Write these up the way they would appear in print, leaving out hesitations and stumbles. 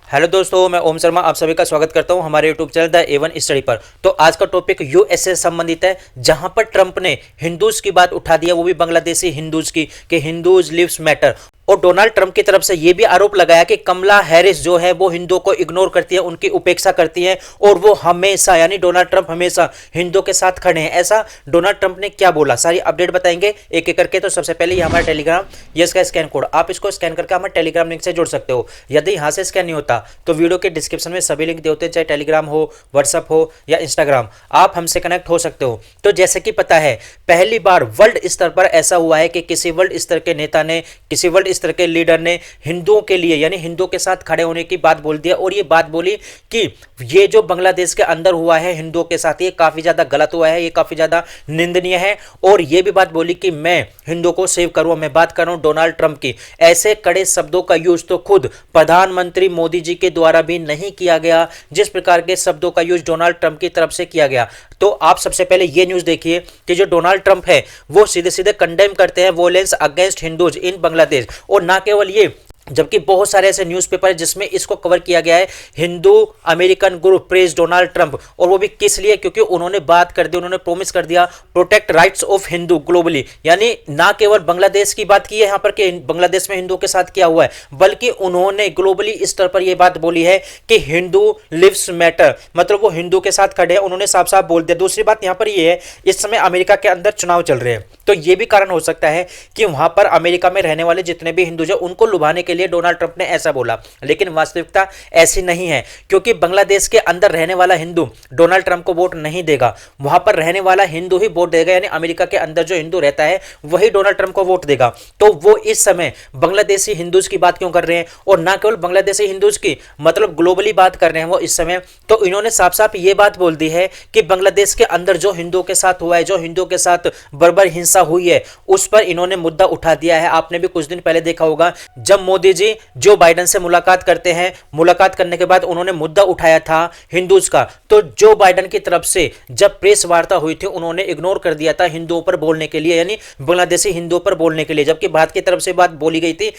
Hello दोस्तों, मैं ओम शर्मा आप सभी का स्वागत करता हूं हमारे YouTube channel the A1 study पर। तो आज का टॉपिक यूएस से संबंधित है, जहां पर ट्रंप ने हिंदूज की बात उठा दिया, वो भी बांग्लादेशी हिंदूज की, कि हिंदूज लिव्स मैटर। और डोनाल्ड ट्रंप की तरफ से यह भी आरोप लगाया कि कमला हैरिस जो है वो हिंदुओं को इग्नोर करती है, उनकी उपेक्षा करती है, और वो हमेशा यानी डोनाल्ड ट्रंप हमेशा हिंदुओं के साथ खड़े हैं। ऐसा डोनाल्ड ट्रंप ने क्या बोला, सारी अपडेट बताएंगे एक एक करके। तो सबसे पहले ये हमारा टेलीग्राम, ये इसका स्कैन कोड, आप इसको स्कैन करके हमारे टेलीग्राम लिंक से जुड़ सकते हो। यदि यहाँ से स्कैन नहीं होता तो वीडियो के डिस्क्रिप्शन में सभी लिंक दे होते हैं, चाहे टेलीग्राम हो, व्हाट्सअप हो या इंस्टाग्राम, आप हमसे कनेक्ट हो सकते हो। तो जैसे कि पता है, पहली बार वर्ल्ड स्तर पर ऐसा हुआ है कि किसी वर्ल्ड स्तर के नेता ने, किसी वर्ल्ड स्तर के लीडर ने हिंदुओं के लिए यानी हिंदुओं के साथ खड़े होने की बात बोल दिया। और ये बात बोली कि ये जो बांग्लादेश के अंदर हुआ है हिंदुओं के साथ, ये काफी ज्यादा गलत हुआ है, ये काफी ज्यादा निंदनीय है। और ये भी बात बोली कि मैं हिंदुओं को सेव करूंगा। मैं बात कर रहा हूं डोनाल्ड ट्रंप की। ऐसे कड़े शब्दों का यूज तो खुद प्रधानमंत्री मोदी जी के द्वारा भी नहीं किया गया, जिस प्रकार के शब्दों का यूज डोनाल्ड ट्रंप की तरफ से किया गया। तो आप सबसे पहले ये न्यूज देखिए कि जो डोनाल्ड ट्रंप है वो सीधे सीधे कंडेम करते हैं वोलेंस अगेंस्ट हिंदूज इन बांग्लादेश। और ना केवल ये, जबकि बहुत सारे ऐसे न्यूज़पेपर हैं जिसमें इसको कवर किया गया है, Hindu American group praise Donald Trump. और वो भी किस लिए? क्योंकि उन्होंने बात कर दी, उन्होंने प्रॉमिस कर दिया protect rights of Hindu globally. यानी ना केवल बांग्लादेश की बात की है यहां पर कि बांग्लादेश में हिंदुओं के साथ क्या हुआ है, बल्कि उन्होंने ग्लोबली स्तर पर यह बात बोली है कि हिंदू लिव्स मैटर, मतलब वो हिंदू के साथ खड़े हैं, उन्होंने साफ साफ बोल दिया। दूसरी बात यहां पर यह है, इस समय अमेरिका के अंदर चुनाव चल रहे हैं, तो यह भी कारण हो सकता है कि वहां पर अमेरिका में रहने वाले जितने भी हिंदू हैं उनको लुभाने के लिए डोनाल्ड ट्रंप ने ऐसा बोला। लेकिन वास्तविकता ऐसी नहीं है, क्योंकि बांग्लादेश के अंदर रहने वाला हिंदू डोनाल्ड ट्रंप को वोट नहीं देगा, वहां पर रहने वाला हिंदू ही वोट देगा। यानी अमेरिका के अंदर जो हिंदू रहता है वही डोनाल्ड ट्रंप को वोट देगा। तो वो इस समय बांग्लादेशी हिंदूज की बात क्यों कर रहे हैं? और ना केवल बांग्लादेशी हिंदूज की, मतलब ग्लोबली बात कर रहे हैं वो इस समय। तो इन्होंने साफ साफ ये बात बोल दी है कि बांग्लादेश के अंदर जो हिंदुओं के साथ हुआ है, जो हिंदुओं के साथ बर्बर हिंसा हुई है, उस पर इन्होंने मुद्दा उठा दिया है। आपने भी कुछ दिन पहले देखा होगा, जब मोदी जी जो बाइडेन से मुलाकात करते हैं, मुलाकात करने के बाद उन्होंने मुद्दा उठाया था हिंदूज का। तो जो बाइडेन की तरफ से जब प्रेस वार्ता हुई थी, उन्होंने इग्नोर कर दिया था हिंदुओं पर बोलने के लिए, यानी बांग्लादेशी हिंदुओं पर बोलने के लिए, जबकि भारत की तरफ से बात बोली गई थी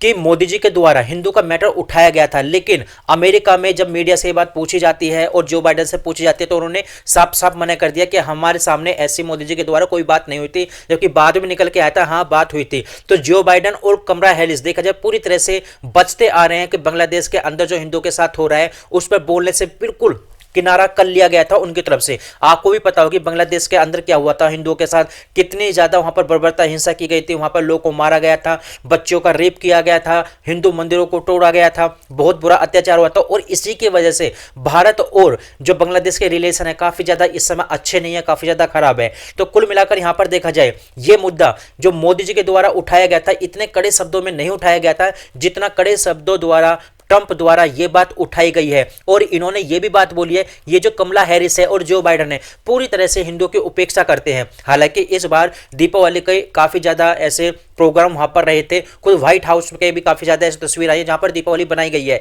कि मोदी जी के द्वारा हिंदू का मैटर उठाया गया था। लेकिन अमेरिका में जब मीडिया से ये बात पूछी जाती है और जो बाइडेन से पूछी जाती है, तो उन्होंने साफ साफ मना कर दिया कि हमारे सामने ऐसी मोदी जी के द्वारा कोई बात नहीं हुई थी, जबकि बाद में निकल के आया था हाँ बात हुई थी। तो जो बाइडेन और कमला हैरिस देखा जाए पूरी तरह से बचते आ रहे हैं कि बांग्लादेश के अंदर जो हिंदुओं के साथ हो रहा है उस पर बोलने से बिल्कुल किनारा कर लिया गया था उनकी तरफ से। आपको भी पता होगी बांग्लादेश के अंदर क्या हुआ था हिंदुओं के साथ, कितनी ज्यादा वहां पर बर्बरता हिंसा की गई थी, वहां पर लोगों को मारा गया था, बच्चों का रेप किया गया था, हिंदू मंदिरों को तोड़ा गया था, बहुत बुरा अत्याचार हुआ था। और इसी की वजह से भारत और जो बांग्लादेश के रिलेशन है काफी ज्यादा इस समय अच्छे नहीं है, काफी ज्यादा खराब है। तो कुल मिलाकर यहां पर देखा जाए, यह मुद्दा जो मोदी जी के द्वारा उठाया गया था, इतने कड़े शब्दों में नहीं उठाया गया था जितना कड़े शब्दों द्वारा ट्रंप द्वारा यह बात उठाई गई है। और इन्होंने यह भी बात बोली है, ये जो कमला हैरिस है और जो बाइडेन है पूरी तरह से हिंदुओं की उपेक्षा करते हैं। हालांकि इस बार दीपावली के काफी ज्यादा ऐसे प्रोग्राम वहां पर रहे थे, खुद व्हाइट हाउस के भी काफी ज्यादा ऐसी तस्वीर आई है जहां पर दीपावली बनाई गई है।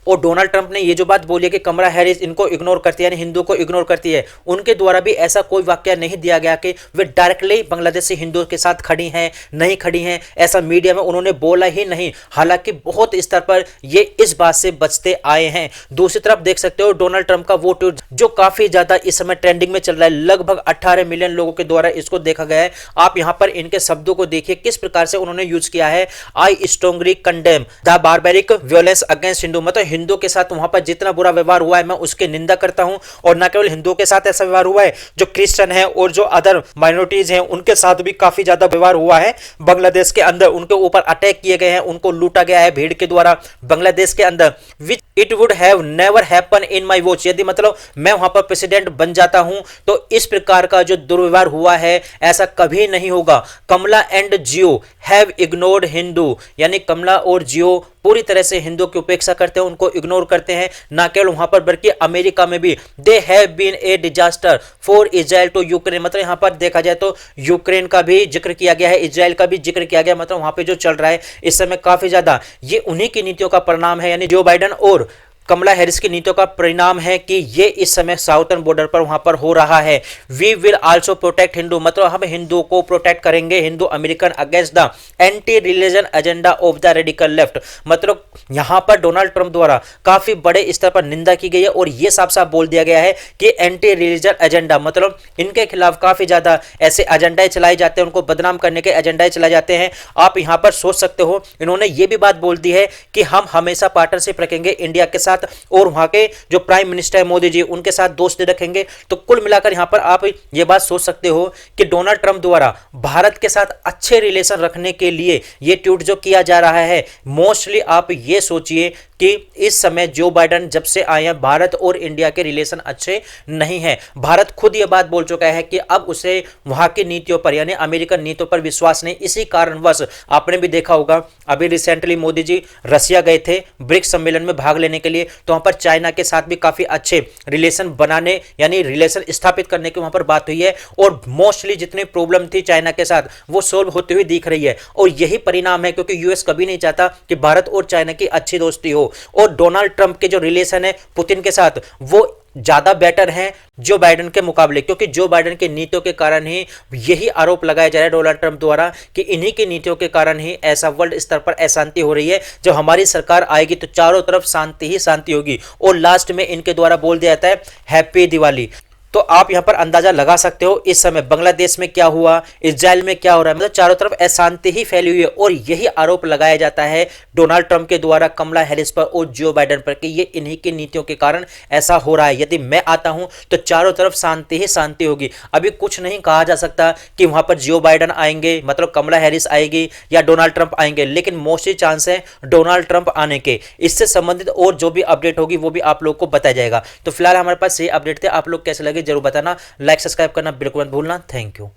और डोनाल्ड ट्रंप ने ये जो बात बोली है कि कमला हैरिस इनको इग्नोर करती है, यानी हिंदुओं को इग्नोर करती है, उनके द्वारा भी ऐसा कोई वाक्य नहीं दिया गया कि वे डायरेक्टली बांग्लादेशी हिंदुओं के साथ खड़ी हैं, नहीं खड़ी हैं, ऐसा मीडिया में उन्होंने बोला ही नहीं। हालांकि बहुत स्तर पर ये इस बात से बचते आए हैं। दूसरी तरफ देख सकते हो डोनाल्ड ट्रंप का वो ट्वीट जो काफी ज्यादा इस समय ट्रेंडिंग में चल रहा है, लगभग 18 मिलियन लोगों के द्वारा इसको देखा गया है। आप यहां पर इनके शब्दों को देखिए किस प्रकार से उन्होंने यूज किया है, I strongly condemn the barbaric violence against Hindu. मतलब हिंदुओं के साथ वहां पर जितना बुरा व्यवहार हुआ है मैं उसकी निंदा करता हूं। और न केवल हिंदुओं के साथ ऐसा व्यवहार हुआ है, जो क्रिश्चियन है और जो अदर माइनॉरिटीज हैं उनके साथ भी काफी ज्यादा व्यवहार हुआ है बांग्लादेश के अंदर। उनके ऊपर अटैक किए गए हैं, उनको लूटा गया है भीड़ के द्वारा बांग्लादेश के अंदर, which it would have never happen in my watch. यदि मतलब मैं वहां पर प्रेसिडेंट बन जाता हूं तो इस प्रकार का जो दुर्व्यवहार हुआ है ऐसा कभी नहीं होगा। Kamala and Joe have ignored Hindu, यानी कमला और जियो पूरी तरह से हिंदुओं की उपेक्षा करते हैं, उनको इग्नोर करते हैं। ना केवल वहां पर बल्कि अमेरिका में भी they have been a disaster for Israel to Ukraine. मतलब यहां पर देखा जाए तो यूक्रेन का भी जिक्र किया गया है, इजराइल का भी जिक्र किया गया। मतलब वहां पे जो चल रहा है इस समय काफी ज्यादा ये उन्हीं की नीतियों का परिणाम है, यानी जो बाइडेन और कमला हैरिस की नीतियों का परिणाम है कि ये इस समय साउथर्न बॉर्डर पर वहां पर हो रहा है। We will also protect Hindu, मतलब हम हिंदुओं को प्रोटेक्ट करेंगे, Hindu American against the anti religion agenda of the radical left. मतलब यहां पर डोनाल्ड ट्रंप द्वारा काफी बड़े स्तर पर निंदा की गई है और यह साफ साफ बोल दिया गया है कि एंटी रिलीजन एजेंडा, मतलब इनके खिलाफ काफी ज्यादा ऐसे एजेंडे चलाए जाते हैं, उनको बदनाम करने के एजेंडे चलाए जाते हैं। आप यहां पर सोच सकते हो, इन्होंने यह भी बात बोल दी है कि हम हमेशा पार्टनरशिप रखेंगे इंडिया के साथ और वहां के जो प्राइम मिनिस्टर है मोदी जी, उनके साथ दोस्ती रखेंगे। तो कुल मिलाकर यहां पर आप यह बात सोच सकते हो कि डोनाल्ड ट्रंप द्वारा भारत के साथ अच्छे रिलेशन रखने के लिए यह ट्वीट जो किया जा रहा है, मोस्टली आप यह सोचिए कि इस समय जो बाइडेन जब से आए हैं, भारत और इंडिया के रिलेशन अच्छे नहीं हैं। भारत खुद यह बात बोल चुका है कि अब उसे वहां की नीतियों पर यानी अमेरिकन नीतियों पर विश्वास नहीं। इसी कारणवश आपने भी देखा होगा, अभी रिसेंटली मोदी जी रसिया गए थे ब्रिक्स सम्मेलन में भाग लेने के लिए, तो वहां पर चाइना के साथ भी काफी अच्छे रिलेशन बनाने यानी रिलेशन स्थापित करने की वहां पर बात हुई है और मोस्टली जितनी प्रॉब्लम थी चाइना के साथ वो सोल्व होती हुई दिख रही है। और यही परिणाम है, क्योंकि यूएस कभी नहीं चाहता कि भारत और चाइना की अच्छी दोस्ती हो, और डोनाल्ड ट्रंप के जो रिलेशन है पुतिन के साथ वो ज्यादा बेटर हैं जो बाइडेन के मुकाबले, क्योंकि जो बाइडेन की नीतियों के कारण ही यही आरोप लगाया जा रहा है डोनाल्ड ट्रंप द्वारा कि इन्हीं की नीतियों के कारण ही ऐसा वर्ल्ड स्तर पर अशांति हो रही है। जब हमारी सरकार आएगी तो चारों तरफ शांति ही शांति होगी और लास्ट में इनके द्वारा बोल दिया जाता है हैप्पी दिवाली। तो आप यहां पर अंदाजा लगा सकते हो इस समय बांग्लादेश में क्या हुआ, इजराइल में क्या हो रहा है, मतलब चारों तरफ अशांति ही फैली हुई है और यही आरोप लगाया जाता है डोनाल्ड ट्रंप के द्वारा कमला हैरिस पर और जो बाइडेन पर कि ये इन्हीं की नीतियों के कारण ऐसा हो रहा है। यदि मैं आता हूं तो चारों तरफ शांति ही शांति होगी। अभी कुछ नहीं कहा जा सकता कि वहां पर जो बाइडेन आएंगे, मतलब कमला हैरिस आएगी या डोनाल्ड ट्रंप आएंगे, लेकिन मोस्टली चांस है डोनाल्ड ट्रंप आने के। इससे संबंधित और जो भी अपडेट होगी वो भी आप लोग को बताया जाएगा। तो फिलहाल हमारे पास ये अपडेट थे, आप लोग कैसे लगे जरूर बताना, लाइक सब्सक्राइब करना बिल्कुल मत भूलना। Thank you.